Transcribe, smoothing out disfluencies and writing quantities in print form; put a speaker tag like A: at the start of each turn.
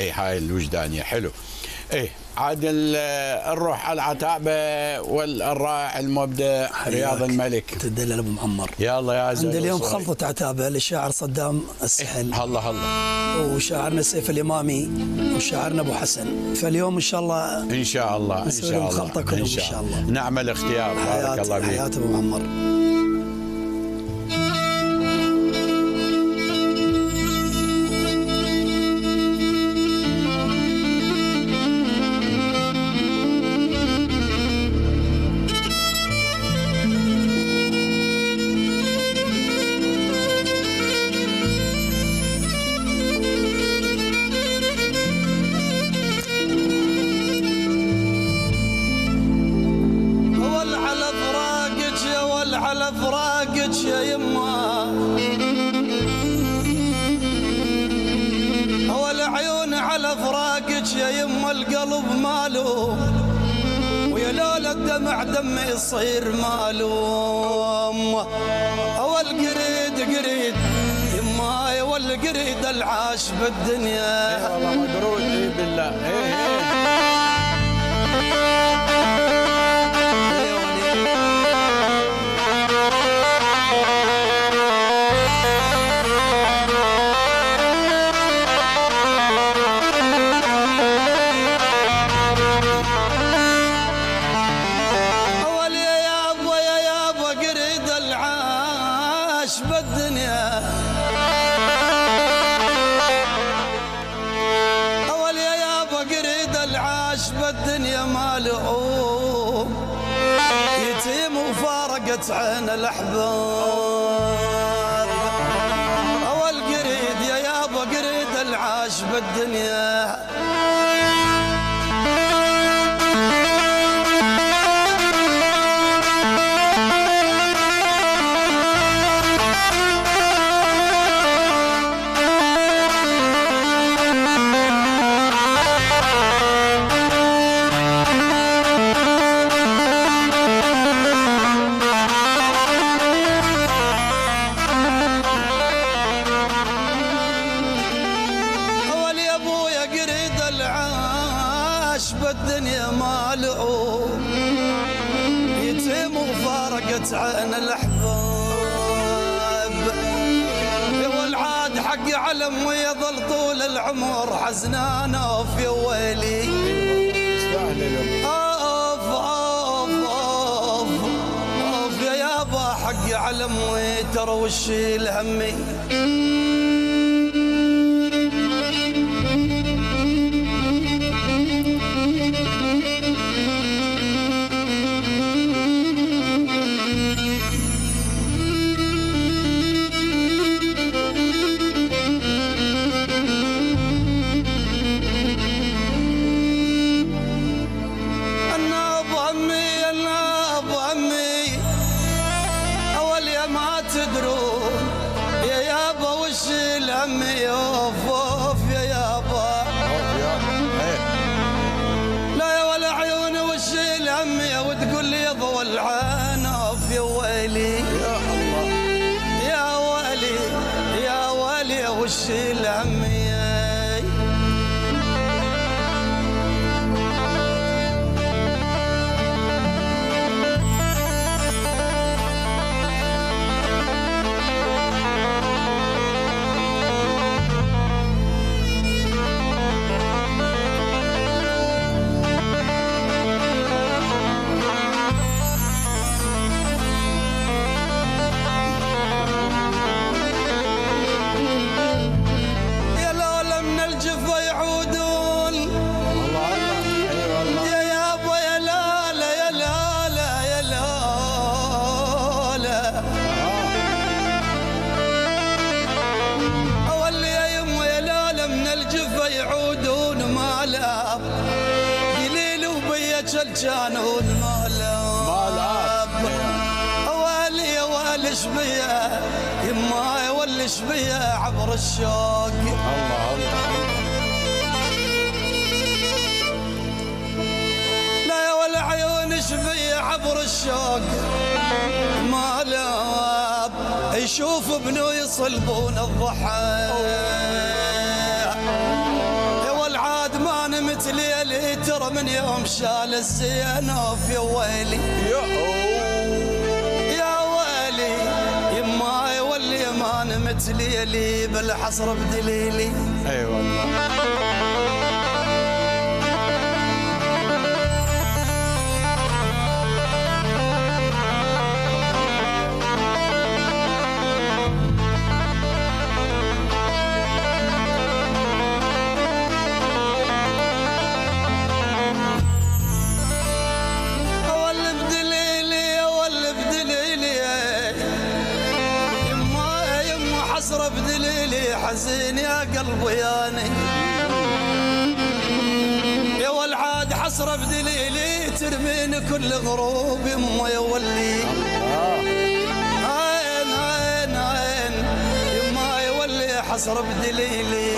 A: اي هاي الوجدانيه حلو. ايه عاد نروح على العتابه والرائع المبدع رياض الملك.
B: تدلل ابو معمر.
A: يلا يا
B: عند اليوم خلطه عتابه للشاعر صدام السحل.
A: إيه الله الله.
B: وشاعرنا سيف الامامي وشاعرنا ابو حسن. فاليوم ان شاء الله
A: ان شاء الله ان شاء الله
B: خلطه كلهم ان شاء الله.
A: نعم الاختيار. بارك الله فيك.
B: حياة ابو معمر.
C: على فراقك يا يما والعيون على فراقك يا يما القلب ماله ويا لولا الدمع دمي يصير مالوم والقريد قريد يما والقريد العاش بالدنيا.
A: اي والله مقرود. اي بالله.
C: بالدنيا أول يا يابا قريد العاش بالدنيا مالعوب يتيم وفارقت عين الأحباب. أول قريد يا يابا قريد العاش بالدنيا بالدنيا مالعوب يتيم وفارقت عين الأحباب. والعاد حق علم ويظل طول العمر حزنان اوف يا ويلي. اوف اوف اوف اوف يا يابا حق علم وترى وش الهمي. تدرون يا يابا وش الهم يوف اوف يا يابا لا يا ولا عيوني وش الهم يا وتقول لي يضوى العين اوف يا ويلي يا الله يا ويلي يا ويلي وش الهم الجانون مالاب والي والش بيا يما يولش بيا عبر الشوق.
A: الله الله
C: لا يا ولا عيون شبيا عبر الشوق مالاب يشوف ابنه يصلبون الضحى. يا متليلي ترى من يوم شال الزينوف يا ويلي يا ويلي يما يولي ما متليلي بالحصر بدليلي.
A: اي والله.
C: حسرة بدليلي حزين يا قلبي ياني يا والعاد حسرة بدليلي ترمين كل غروب يما يولي عين عين عين يما يولي حسرة بدليلي.